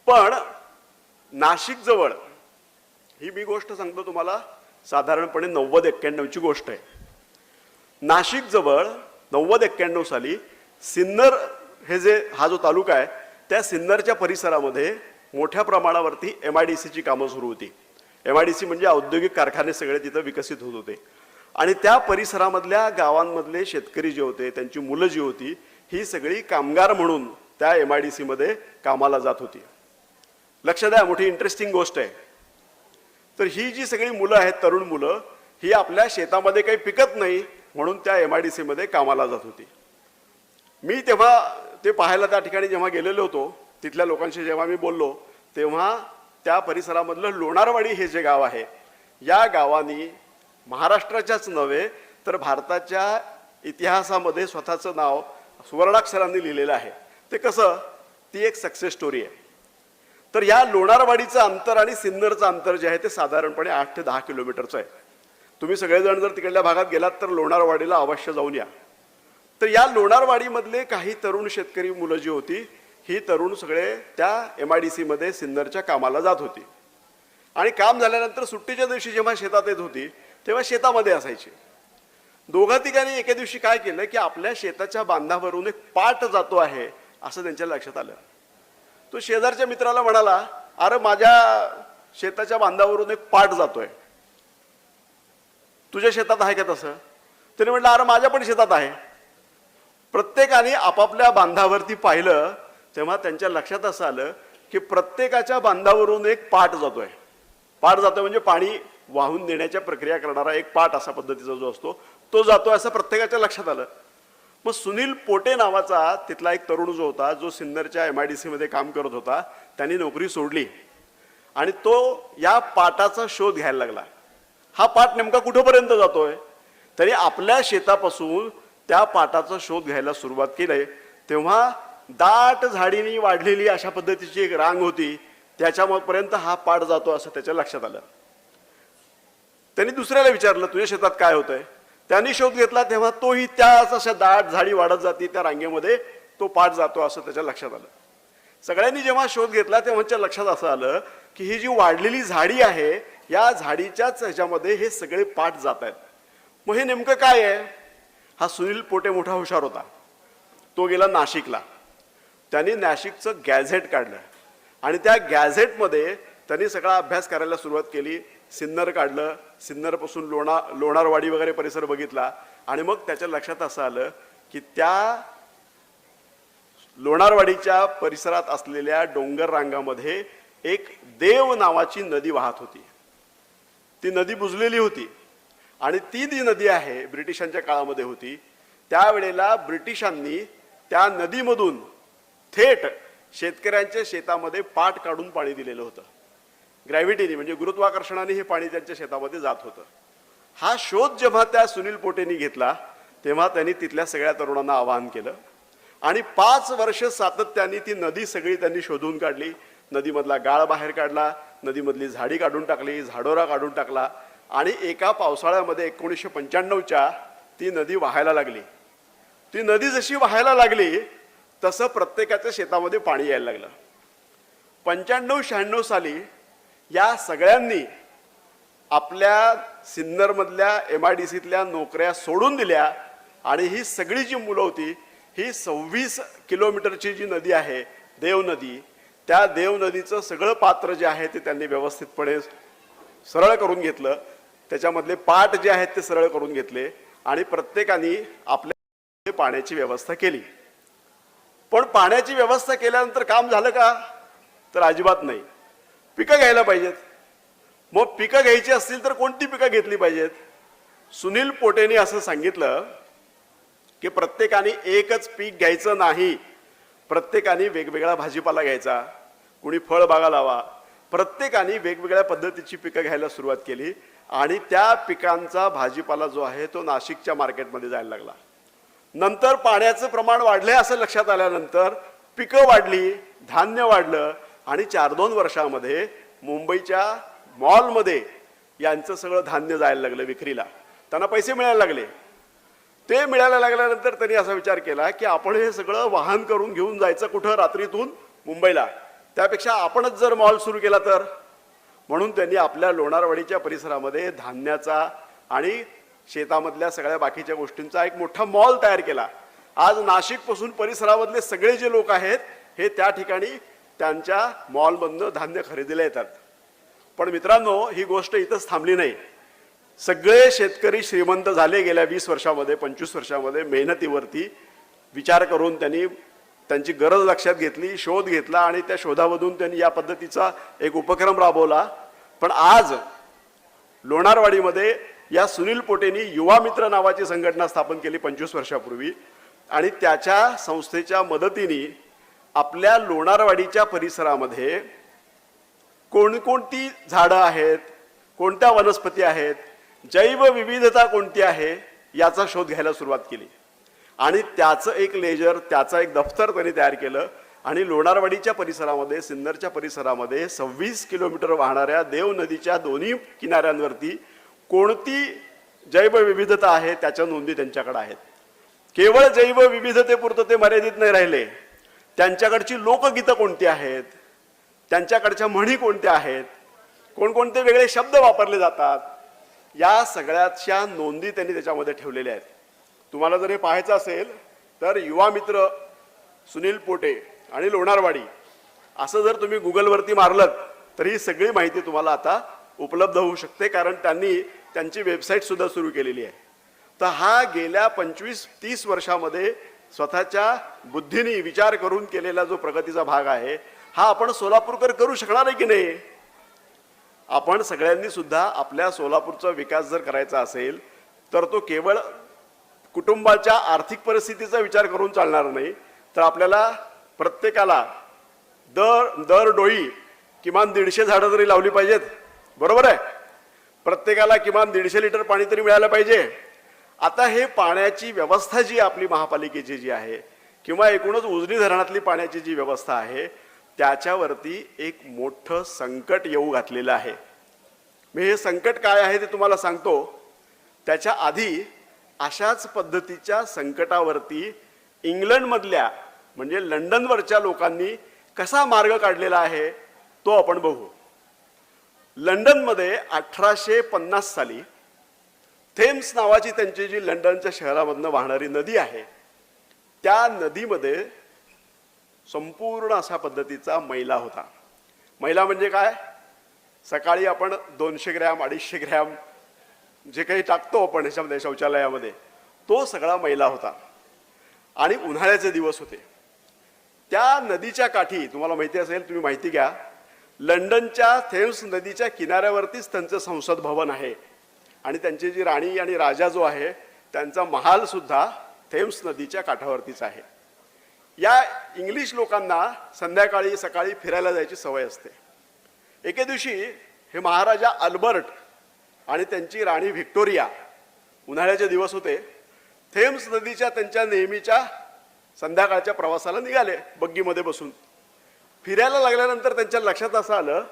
पण नाशिक जवळ ही मी गोष्ट सांगतो तुम्हाला, साधारणपणे 90-91ची गोष्ट आहे. नाशिक जवळ 90-91 साली सिन्नर हे जे हा जो तालुका आहे त्या सिन्नरच्या परिसरामध्ये मोठ्या प्रमाणावरती MIDCची कामं सुरू होती. MIDC म्हणजे औद्योगिक कारखाने सगळे तिथं विकसित होत होते आणि त्या परिसरामधल्या गावांमधले शेतकरी जे होते त्यांची मुलं जी होती ही सगळी कामगार म्हणून त्या MIDC मध्ये कामाला जात होती. लक्ष द्या, मोठी इंटरेस्टिंग गोष्ट आहे. तर ही जी सगळी मुलं आहेत, तरुण मुलं, ही आपल्या शेतामध्ये काही पिकत नाही म्हणून त्या MIDC मध्ये कामाला जात होती. मी तेव्हा ते पाहायला त्या ठिकाणी जेव्हा गेलेलो होतो, तिथल्या लोकांशी जेव्हा मी बोललो तेव्हा त्या परिसरामधलं लोणारवाडी हे जे गाव आहे या गावानी महाराष्ट्राच्याच नव्हे तर भारताच्या इतिहासामध्ये स्वतःचं नाव सुवर्णाक्षरांनी लिहिलेलं आहे. ते कसं, ती एक सक्सेस स्टोरी आहे. तर या लोणारवाडीचं अंतर आणि सिन्नरचं अंतर जे आहे ते साधारणपणे 8 ते 10 किलोमीटरचं आहे. तुम्ही सगळेजण जर तिकडल्या भागात गेलात तर लोणारवाडीला अवश्य जाऊन या. तर या लोणारवाडीमधले काही तरुण शेतकरी मुलं जी होती ही तरुण सगळे त्या MIDC मध्ये सिन्नरच्या कामाला जात होती आणि काम झाल्यानंतर सुट्टीच्या दिवशी जेव्हा शेतात येत होती तेव्हा शेतामध्ये असायची. दोघा तिघांनी एके दिवशी काय केलं की आपल्या शेताच्या बांधावरून एक पाट जातो आहे असं त्यांच्या लक्षात आलं. तो शेजारच्या मित्राला म्हणाला, अरे माझ्या शेताच्या बांधावरून एक पाट जातोय, तुझ्या शेतात आहे का तसं? त्याने म्हटलं, अरे माझ्या पण शेतात आहे. प्रत्येकाने आपापल्या बांधावरती पाहिलं तेव्हा त्यांच्या लक्षात असं आलं की प्रत्येकाच्या बांधावरून एक पाट जातोय. पाट जातोय म्हणजे पाणी वाहून नेण्याच्या प्रक्रिया करणारा एक पाट अशा पद्धतीचा जो असतो तो जातोय असं प्रत्येकाच्या लक्षात आलं. मग सुनील पोटे नावाचा तिथला एक तरुण जो होता, जो सिन्नरच्या MIDC मध्ये काम करत होता, त्यांनी नोकरी सोडली आणि तो या पाटाचा शोध घ्यायला लागला. हा पाट नेमका कुठेपर्यंत जातोय? तरी आपल्या शेतापासून त्या पाटाचा शोध घ्यायला सुरुवात केली. तेव्हा दाट झाडीने वाढलेली अशा पद्धतीची एक रांग होती, त्याच्यापर्यंत हा पाट जातो असं त्याच्या लक्षात आलं. त्यांनी दुसऱ्याला विचारलं, तुझ्या शेतात काय होतंय? त्यांनी शोध घेतला तेव्हा तोही त्याच अशा दाट झाडी वाढत जाते त्या रांगेमध्ये तो पाट जातो असं त्याच्या लक्षात आलं. सगळ्यांनी जेव्हा शोध घेतला तेव्हा त्याच्या लक्षात असं आलं की ही जी वाढलेली झाडी आहे या झाडीच्याच ह्याच्यामध्ये हे सगळे पाट जात आहेत. मग हे नेमकं काय आहे? हा सुनील पोटे मोठा हुशार होता. तो गेला नाशिकला. त्यांनी नाशिकचं गॅझेट काढलं आणि त्या गॅझेटमध्ये त्यांनी सगळा अभ्यास करायला सुरुवात केली. सिन्नर काढलं, सिन्नरपासून लोणारवाडी वगैरे परिसर बघितला आणि मग त्याच्या लक्षात असं आलं की त्या लोणारवाडीच्या परिसरात असलेल्या डोंगर रांगामध्ये एक देव नावाची नदी वाहत होती. ती नदी बुजलेली होती आणि ती नदी आहे ब्रिटिशांच्या काळामध्ये होती. त्यावेळेला ब्रिटिशांनी त्या नदीमधून थेट शेतकऱ्यांच्या शेतामध्ये पाट काढून पाणी दिलेलं होतं. ग्रॅव्हिटीने म्हणजे गुरुत्वाकर्षणाने हे पाणी त्यांच्या शेतामध्ये जात होतं. हा शोध जेव्हा त्या सुनील पोटेंनी घेतला तेव्हा त्यांनी तिथल्या सगळ्या तरुणांना आवाहन केलं आणि 5 वर्ष सातत्याने ती नदी सगळी त्यांनी शोधून काढली. नदीमधला गाळ बाहेर काढला, नदीमधली झाडी काढून टाकली, झाडोरा काढून टाकला आणि एका पावसाळ्यामध्ये 1995च्या ती नदी वाहायला लागली. ती नदी जशी वाहायला लागली तसं प्रत्येकाच्या शेतामध्ये पाणी यायला लागलं. 95-96 साली या सगळ्यांनी आपल्या सिन्नरमधल्या MIDCतल्या नोकऱ्या सोडून दिल्या आणि ही सगळी जी मुलं होती, ही 26 किलोमीटरची जी नदी आहे देव नदी, त्या देव नदीचं सगळं पात्र जे आहे ते त्यांनी व्यवस्थितपणे सरळ करून घेतलं. त्याच्यामधले पाट जे आहेत ते सरळ करून घेतले आणि प्रत्येकाने आपल्या पाण्याची व्यवस्था केली. पण पाण्याची व्यवस्था केल्यानंतर काम झालं का? तर अजिबात नाही. पिकं घ्यायला पाहिजेत. मग पिकं घ्यायची असतील तर कोणती पिकं घेतली पाहिजेत? सुनील पोटेंनी असं सांगितलं की प्रत्येकाने एकच पीक घ्यायचं नाही, प्रत्येकाने वेगवेगळा भाजीपाला घ्यायचा, कुणी फळबागा लावा. प्रत्येकाने वेगवेगळ्या पद्धतीची पिकं घ्यायला सुरुवात केली आणि त्या पिकांचा भाजीपाला जो आहे तो नाशिकच्या मार्केटमध्ये जायला लागला. नंतर पाण्याचं प्रमाण वाढले असं लक्षात आल्यानंतर पिकं वाढली, धान्य वाढलं आणि 4-2 वर्षामध्ये मुंबईच्या मॉलमध्ये यांचं सगळं धान्य जायला लागलं विक्रीला. त्यांना पैसे मिळायला लागले. ते मिळायला लागल्यानंतर त्यांनी असा विचार केला की आपण हे सगळं वाहन करून घेऊन जायचं कुठं? रात्रीतून मुंबईला. त्यापेक्षा आपणच जर मॉल सुरू केला तर. म्हणून त्यांनी आपल्या लोणारवाडीच्या परिसरामध्ये धान्याचा आणि शेतामधल्या सगळ्या बाकीच्या गोष्टींचा एक मोठा मॉल तयार केला. आज नाशिकपासून परिसरामधले सगळे जे लोक आहेत हे त्या ठिकाणी त्यांच्या मॉलमधनं धान्य खरेदीला येतात. पण मित्रांनो, ही गोष्ट इथंच थांबली नाही. सगळे शेतकरी श्रीमंत झाले गेल्या 20 वर्षामध्ये, 25 वर्षामध्ये. मेहनतीवरती विचार करून त्यांनी त्यांची गरज लक्षात घेतली, शोध घेतला आणि त्या शोधामधून त्यांनी या पद्धतीचा एक उपक्रम राबवला. पण आज लोणारवाडीमध्ये या सुनील पोटेंनी युवा मित्र नावाची संघटना स्थापन केली 25 वर्षापूर्वी आणि त्याच्या संस्थेच्या मदतीने आपल्या लोणारवाडीच्या परिसरामध्ये कोणकोणती झाडं आहेत, कोणत्या वनस्पती आहेत, जैवविविधता कोणती आहे याचा शोध घ्यायला सुरुवात केली. आणि त्याचं एक लेजर, त्याचं एक दफ्तर त्यांनी तयार केलं आणि लोणारवाडीच्या परिसरामध्ये, सिन्नरच्या परिसरामध्ये 26 किलोमीटर वाहणाऱ्या देव नदीच्या दोन्ही किनाऱ्यांवरती कोणती जैवविविधता आहे त्याच्या नोंदी त्यांच्याकडे आहेत. केवळ जैवविविधतेपुरतं ते मर्यादित नाही राहिले. त्यांच्याकडची लोकगीतं कोणती आहेत, त्यांच्याकडच्या म्हणी कोणत्या आहेत, कोणकोणते वेगळे शब्द वापरले जातात, या सगळ्याच्या नोंदी त्यांनी त्याच्यामध्ये ठेवलेल्या आहेत. तुम्हाला जर हे पाहायचं असेल तर युवा मित्र सुनील पोटे आणि लोणारवाडी असं जर तुम्ही गुगलवरती मारलं तर ही सगळी माहिती तुम्हाला आता उपलब्ध होऊ शकते, कारण त्यांनी त्यांची वेबसाईट सुद्धा सुरू केलेली आहे. तर हा गेल्या 25-30 वर्षामध्ये स्वतःच्या बुद्धीने विचार करून केलेला जो प्रगतीचा भाग आहे हा आपण सोलापूरकर करू शकणार आहे की नाही? आपण सगळ्यांनी सुद्धा आपल्या सोलापूरचा विकास जर करायचा असेल तर तो केवळ कुटुंबाच्या आर्थिक परिस्थितीचा विचार करून चालणार नाही, तर आपल्याला प्रत्येकाला दर डोळी किमान 150 झाडं तरी लावली पाहिजेत. बरोबर आहे? प्रत्येकाला किमान 150 लिटर पाणी तरी मिळालं पाहिजे. आता हे पाण्याची व्यवस्था जी आपली महापालिकेची जी आहे किंवा एकूणच उजनी धरणातली पाण्याची जी व्यवस्था आहे त्याच्यावरती एक मोठं संकट येऊ घातलेलं आहे. मी हे संकट काय आहे ते तुम्हाला सांगतो. त्याच्या आधी अशाच पद्धतीच्या संकटावरती इंग्लंडमधल्या म्हणजे लंडनवरच्या लोकांनी कसा मार्ग काढलेला आहे तो आपण बघू. लंडनमध्ये 1850 साली थेम्स नावाची त्यांची जी लंडनच्या शहरामधनं वाहणारी नदी आहे त्या नदीमध्ये संपूर्ण अशा पद्धतीचा मैला होता. मैला म्हणजे काय? सकाळी आपण 200 ग्रॅम 250 ग्रॅम जे काही टाकतो आपण ह्याच्यामध्ये शौचालयामध्ये तो सगळा मैला होता. आणि उन्हाळ्याचे दिवस होते. त्या नदीच्या काठी तुम्हाला माहिती असेल, तुम्ही माहिती घ्या, लंडनच्या थेम्स नदीच्या किनाऱ्यावरतीच त्यांचं संसद भवन आहे आणि त्यांची जी राणी आणि राजा जो आहे त्यांचा महाल सुद्धा थेम्स नदीच्या काठावरतीच आहे. या इंग्लिश लोकांना संध्याकाळी सकाळी फिरायला जायची सवय असते. एके दिवशी हे महाराजा अल्बर्ट आणि त्यांची राणी व्हिक्टोरिया, उन्हाळ्याचे दिवस होते, थेम्स नदीच्या त्यांच्या नेहमीच्या संध्याकाळच्या प्रवासाला निघाले बग्गीमध्ये बसून. फिरायला लागल्यानंतर त्यांच्या लक्षात असं आलं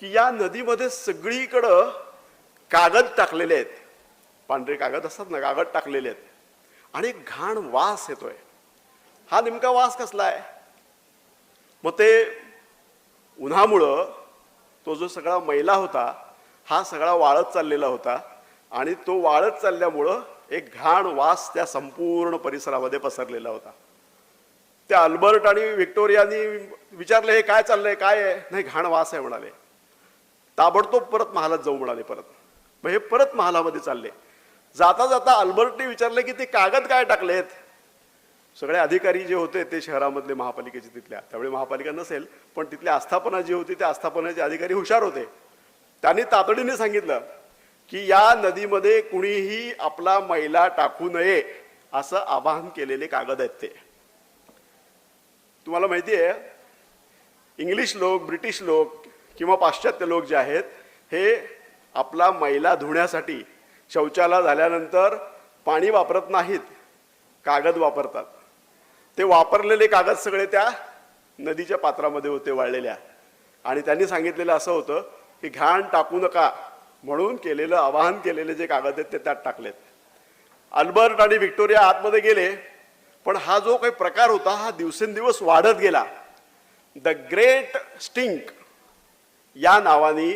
की या नदीमध्ये सगळीकडं कागद टाकलेले आहेत. पांढरे कागद असतात ना, कागद टाकलेले आहेत आणि एक घाण वास येतोय. हा नेमका वास कसला आहे? मग ते उन्हामुळं तो जो सगळा मैला होता हा सगळा वाळत चाललेला होता आणि तो वाळत चालल्यामुळं एक घाण वास त्या संपूर्ण परिसरामध्ये पसरलेला होता. त्या अल्बर्ट आणि व्हिक्टोरियानी विचारले, हे काय चाललंय, काय आहे? नाही, घाण वास आहे म्हणाले. ताबडतोब परत महालात जाऊ म्हणाले. परत मग हे परत महालामध्ये चालले. जाता जाता अल्बर्टने विचारले की ते कागद काय टाकलेत? सगळे अधिकारी जे होते ते शहरामधले महापालिकेचे तिथल्या, त्यावेळी महापालिका नसेल पण तिथली आस्थापना जी होती त्या आस्थापनाचे अधिकारी हुशार होते. त्यांनी तातडीने सांगितलं की या नदीमध्ये कुणीही आपला मैला टाकू नये असं आवाहन केलेले कागद आहेत ते. तुम्हाला माहिती आहे, इंग्लिश लोक, ब्रिटिश लोक किंवा पाश्चात्य लोक जे आहेत हे आपला मैला धुण्यासाठी शौचाला झाल्यानंतर पाणी वापरत नाहीत, कागद वापरतात. ते वापरलेले कागद सगळे त्या नदीच्या पात्रामध्ये होते वाळलेल्या, आणि त्यांनी सांगितलेलं असं होतं की घाण टाकू नका म्हणून केलेलं आवाहन केलेले जे कागद आहेत ते त्यात टाकलेत. अल्बर्ट आणि व्हिक्टोरिया आतमध्ये गेले, पण हा जो काही प्रकार होता हा दिवसेंदिवस वाढत गेला. द ग्रेट स्टिंक या नावाने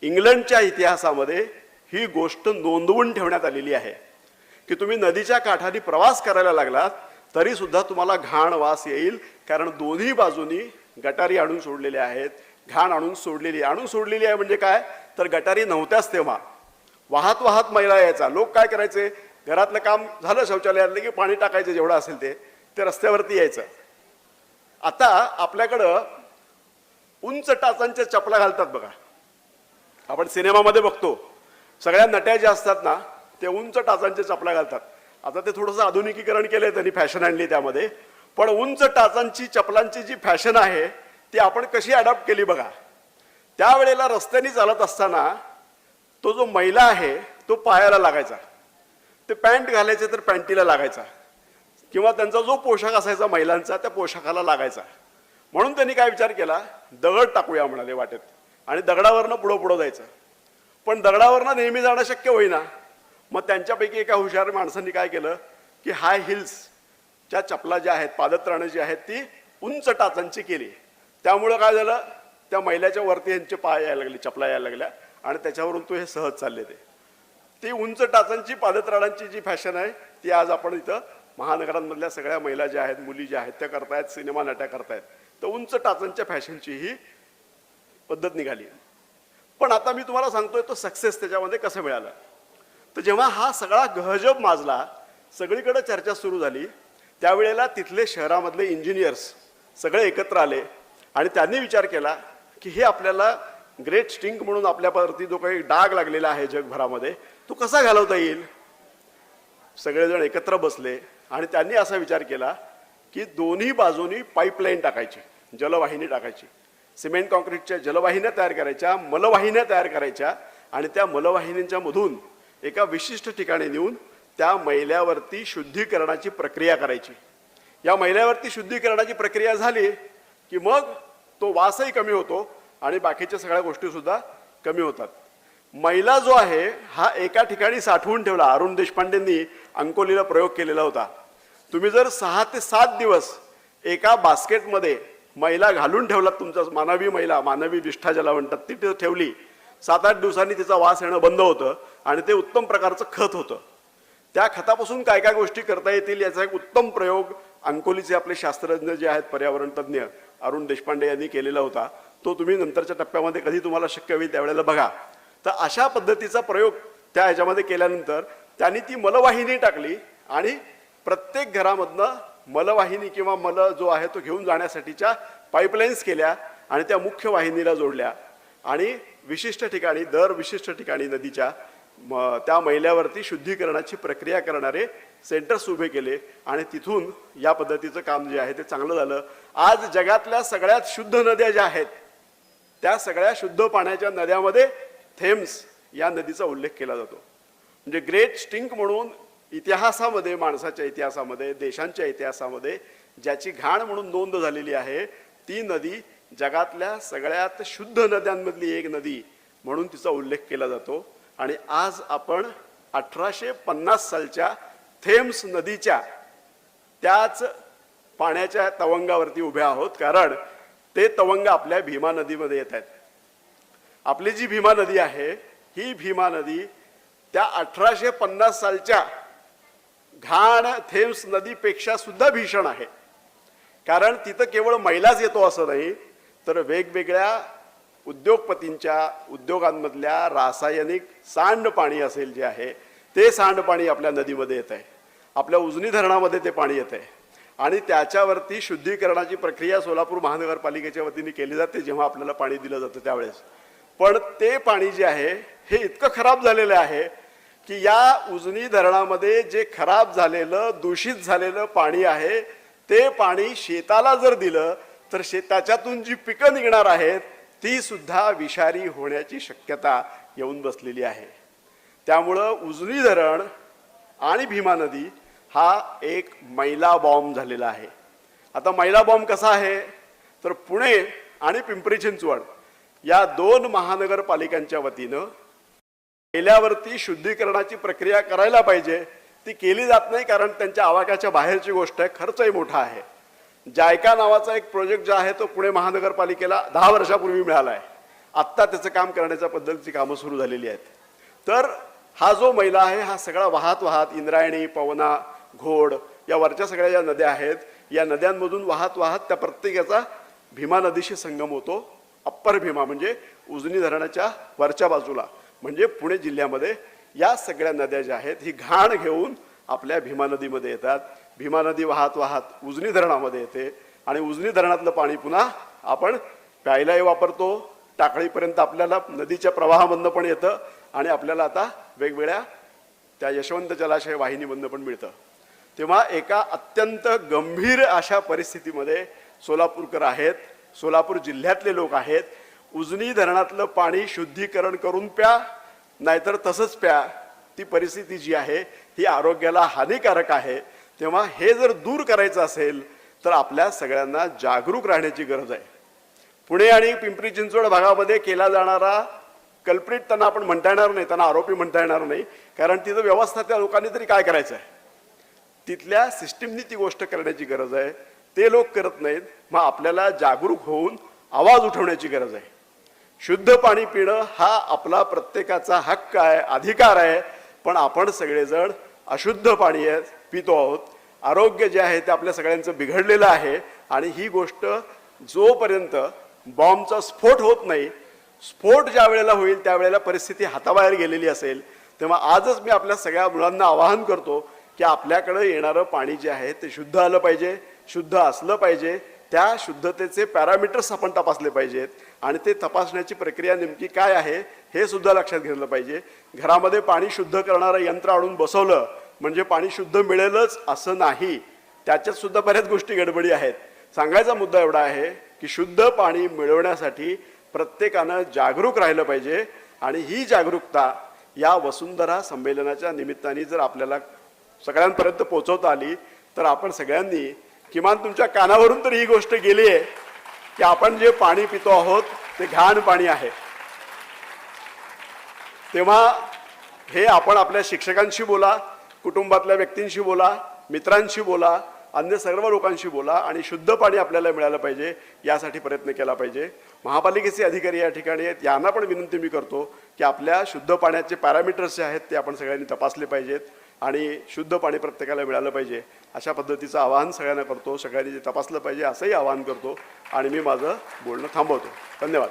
इंग्लंडच्या इतिहासामध्ये ही गोष्ट नोंदवून ठेवण्यात आलेली आहे की तुम्ही नदीच्या काठाने प्रवास करायला लागलात तरी सुद्धा तुम्हाला घाण वास येईल, कारण दोन्ही बाजूनी गटारी आणून सोडलेल्या आहेत. घाण आणून सोडलेली आहे म्हणजे काय, तर गटारी नव्हत्याच तेव्हा. वाहत वाहत मैला यायचा. लोक काय करायचे, घरातलं काम झालं शौचालयातलं की पाणी टाकायचं जेवढं असेल ते रस्त्यावरती यायचं. आता आपल्याकडं उंच टाचांच्या चपला घालतात बघा. आपण सिनेमामध्ये बघतो सगळ्या नट्या ज्या असतात ना ते उंच टाचांच्या चपला घालतात. आता ते थोडंसं आधुनिकीकरण केलंय, त्यांनी फॅशन आणली त्यामध्ये. पण उंच टाचांची चपलांची जी फॅशन आहे ती आपण कशी अडॉप्ट केली बघा. त्यावेळेला रस्त्याने चालत असताना तो जो मैला आहे तो पायाला लागायचा, ते पॅन्ट घालायचे तर पॅन्टीला लागायचा, किंवा त्यांचा जो पोशाख असायचा महिलांचा त्या पोशाखाला लागायचा. म्हणून त्यांनी काय विचार केला, दगड टाकूया म्हणाले वाटेत, आणि दगडावरनं पुढं जायचं. पण दगडावरनं नेहमी जाणं शक्य होईना. मग त्यांच्यापैकी एका हुशार माणसांनी काय केलं की हाय हिल्सच्या चपला ज्या आहेत, पादत्राणं जी आहेत ती उंच टाचांची केली. त्यामुळं काय झालं, त्या मैल्याच्या वरती यांचे पाय यायला लागले, चपला यायला लागल्या, आणि त्याच्यावरून तो हे सहज चालले. ती उंच टाचांची पादत्राणांची जी फॅशन आहे ती आज आपण इथं महानगरांमधल्या सगळ्या महिला ज्या आहेत, मुली ज्या आहेत त्या करतायत, सिनेमा नट्या करतायत. तर उंच टाचांच्या फॅशनची ही पद्धत निघाली. पण आता मी तुम्हाला सांगतोय तो सक्सेस त्याच्यामध्ये कसं मिळालं. तर जेव्हा हा सगळा गहजब माजला, सगळीकडे चर्चा सुरू झाली, त्यावेळेला तिथले शहरामधले इंजिनियर्स सगळे एकत्र आले आणि त्यांनी विचार केला की हे आपल्याला ग्रेट स्टिंक म्हणून आपल्यावरती जो काही डाग लागलेला आहे जगभरामध्ये तो कसा घालवता येईल. सगळेजण एकत्र बसले आणि त्यांनी असा विचार केला की दोन्ही बाजूनी पाईपलाईन टाकायची, जलवाहिनी टाकायची, सिमेंट कॉन्क्रीटच्या जलवाहिन्या तयार करायच्या, मलवाहिन्या तयार करायच्या, आणि त्या मलवाहिन्यांच्या मधून एका विशिष्ट ठिकाणी नेऊन त्या मैल्यावरती शुद्धीकरणाची प्रक्रिया करायची. या मैल्यावरती शुद्धीकरणाची प्रक्रिया झाली की मग तो वासही कमी होतो आणि बाकीच्या सगळ्या गोष्टी सुद्धा कमी होतात. मैला जो आहे हा एका ठिकाणी साठवून ठेवला. अरुण देशपांडेंनी अंकोलीला प्रयोग केलेला होता. तुम्ही जर 6 ते 7 दिवस एका बास्केटमध्ये मैला घालून ठेवलात, तुमचा मानवी मैला, मानवी विष्ठा ज्याला म्हणतात, ती ठेवली, 7-8 दिवसांनी तिचा वास येणं बंद होतं आणि ते उत्तम प्रकारचं खत होतं. त्या खतापासून काय काय गोष्टी करता येतील याचा एक उत्तम प्रयोग अंकोलीचे आपले शास्त्रज्ञ जे आहेत, पर्यावरण तज्ज्ञ अरुण देशपांडे यांनी केलेला होता. तो तुम्ही नंतरच्या टप्प्यामध्ये कधी तुम्हाला शक्य होईल त्यावेळेला बघा. तर अशा पद्धतीचा प्रयोग त्या ह्याच्यामध्ये केल्यानंतर त्यांनी ती मलवाहिनी टाकली आणि प्रत्येक घरामधनं मलवाहिनी किंवा मल जो आहे तो घेऊन जाण्यासाठीच्या पाईपलाईन्स केल्या आणि त्या मुख्य वाहिनीला जोडल्या आणि विशिष्ट ठिकाणी, दर विशिष्ट ठिकाणी नदीच्या त्या मैल्यावरती शुद्धीकरणाची प्रक्रिया करणारे सेंटर्स उभे केले आणि तिथून या पद्धतीचं काम जे आहे ते चांगलं झालं. आज जगातल्या सगळ्यात शुद्ध नद्या ज्या आहेत त्या सगळ्या शुद्ध पाण्याच्या नद्यामध्ये थेम्स या नदीचा उल्लेख केला जातो. म्हणजे ग्रेट स्टिंक म्हणून इतिहासामध्ये, माणसाच्या इतिहासामध्ये, देशांच्या इतिहासामध्ये ज्याची घाण म्हणून नोंद झालेली आहे ती नदी जगातल्या सगळ्यात शुद्ध नद्यांमधली एक नदी म्हणून तिचा उल्लेख केला जातो. आणि आज आपण 1850 सालच्या थेम्स नदीच्या त्याच पाण्याच्या तवंगावरती उभे आहोत, कारण ते तवंग आपल्या भीमा नदीमध्ये येत आहेत. आपली जी भीमा नदी आहे ही भीमा नदी त्या 1850 सालच्या घाण थेम्स नदीपेक्षा सुद्धा भीषण आहे. कारण तिथं केवळ मैलाच येतो असं नाही, तर वेगवेगळ्या उद्योगपतींच्या उद्योगांमधल्या रासायनिक सांडपाणी असेल जे आहे ते सांडपाणी आपल्या नदीमध्ये येत आहे. आपल्या उजनी धरणामध्ये ते पाणी येत आहे आणि त्याच्यावरती शुद्धीकरणाची प्रक्रिया सोलापूर महानगरपालिकेच्या वतीने केली जाते जेव्हा आपल्याला पाणी दिलं जातं त्यावेळेस. पण ते पाणी जे आहे हे इतकं खराब झालेलं आहे की या उजनी धरणामध्ये जे खराब झालेलं दूषित झालेलं पाणी आहे ते पाणी शेताला जर दिलं तर त्याच्यातून जी पिकं निघणार आहेत ती सुद्धा विषारी होण्याची शक्यता येऊन बसलेली आहे. त्यामुळं उजनी धरण आणि भीमा नदी हा एक मैला बॉम्ब झालेला आहे. आता मैला बॉम्ब कसा आहे तर पुणे आणि पिंपरी चिंचवड या 2 महानगरपालिकांच्या वतीनं मैल्यावरती शुद्धीकरणाची प्रक्रिया करायला पाहिजे. ती केली जात नाही कारण त्यांच्या आवाक्याच्या बाहेरची गोष्ट आहे, खर्चही मोठा आहे. जायका नावाचा एक प्रोजेक्ट जो आहे तो पुणे महानगरपालिकेला 10 वर्षापूर्वी मिळाला आहे. आत्ता त्याचं काम करण्याच्या पद्धतीची कामं सुरू झालेली आहेत. तर हा जो मैला आहे हा सगळा वाहत इंद्रायणी, पवना, घोड या वरच्या सगळ्या ज्या नद्या आहेत या नद्यांमधून वाहत त्या प्रत्येकाचा भीमा नदीशी संगम होतो. अप्पर भीमा म्हणजे उजनी धरणाच्या वरच्या बाजूला म्हणजे पुणे जिल्ह्यामध्ये या सगळ्या नद्या ज्या आहेत ही घाण घेऊन आपल्या भीमा नदीमध्ये येतात. भीमा नदी वाहत उजनी धरणामध्ये येते आणि उजनी धरणातलं पाणी पुन्हा आपण प्यायलाही वापरतो. टाकळीपर्यंत आपल्याला नदीच्या प्रवाहामधनं पण येतं आणि आपल्याला आता वेगवेगळ्या त्या यशवंत जलाशय वाहिनीमधनं पण मिळतं. तेव्हा एका अत्यंत गंभीर अशा परिस्थितीमध्ये सोलापूरकर आहेत, सोलापूर जिल्ह्यातले लोक आहेत. उजनी धरणातलं पाणी शुद्धीकरण करून प्या नाहीतर तसंच प्या, ती परिस्थिती जी आहे ही आरोग्याला हानिकारक आहे. तेव्हा हे जर दूर करायचं असेल तर आपल्या सगळ्यांना जागरूक राहण्याची गरज आहे. पुणे आणि पिंपरी चिंचवड भागामध्ये केला जाणारा कल्प्रिट त्यांना आपण म्हणता येणार नाही, त्यांना आरोपी म्हणता येणार नाही, कारण तिथं व्यवस्था त्या लोकांनी तरी काय करायचं आहे, तिथल्या सिस्टीमनी ती गोष्ट करण्याची गरज आहे. ते लोक करत नाहीत. मग आपल्याला जागरूक होऊन आवाज उठवण्याची गरज आहे. शुद्ध पाणी पिणं हा आपला प्रत्येकाचा हक्क आहे, अधिकार आहे. पण आपण सगळेजण अशुद्ध पाणी पितो आहोत. आरोग्य जे आहे ते आपल्या सगळ्यांचं बिघडलेलं आहे आणि ही गोष्ट जोपर्यंत बॉम्बचा स्फोट होत नाही, स्फोट ज्या वेळेला होईल त्यावेळेला परिस्थिती हाताबाहेर गेलेली असेल, तेव्हा आजच मी आपल्या सगळ्या मुलांना आवाहन करतो की आपल्याकडे येणारं पाणी जे आहे ते शुद्ध आलं पाहिजे, शुद्ध असलं पाहिजे. त्या शुद्धतेचे पॅरामीटर्स आपण तपासले पाहिजेत आणि ते तपासण्याची प्रक्रिया नेमकी काय आहे हे सुद्धा लक्षात घेतलं पाहिजे. घरामध्ये पाणी शुद्ध करणारं यंत्र आणून बसवलं म्हणजे पाणी शुद्ध मिळेलच असं नाही, त्याच्यात सुद्धा बऱ्याच गोष्टी गडबडी आहेत. सांगायचा मुद्दा एवढा आहे की शुद्ध पाणी मिळवण्यासाठी प्रत्येकानं जागरूक राहिलं पाहिजे आणि ही जागरूकता या वसुंधरा संमेलनाच्या निमित्ताने जर आपल्याला सगळ्यांपर्यंत पोहोचवता आली तर आपण सगळ्यांनी किमान तुमच्या कानावरून तरी ही गोष्ट गेली आहे की आपण जे पाणी पितो आहोत ते घाण पाणी आहे. तेव्हा हे आपण आपल्या शिक्षकांशी बोला, कुटुंबातल्या व्यक्तींशी बोला, मित्रांशी बोला, अन्य सर्व लोकांशी बोला आणि शुद्ध पाणी आपल्याला मिळालं पाहिजे यासाठी प्रयत्न केला पाहिजे. महापालिकेचे अधिकारी या ठिकाणी आहेत, यांना पण विनंती मी करतो की आपल्या शुद्ध पाण्याचे पॅरामीटर्स जे आहेत ते आपण सगळ्यांनी तपासले पाहिजेत आणि शुद्ध पाणी प्रत्येकाला मिळालं पाहिजे अशा पद्धतीचं आवाहन सगळ्यांना करतो. सगळ्यांनी ते तपासलं पाहिजे असंही आवाहन करतो आणि मी माझं बोलणं थांबवतो. धन्यवाद.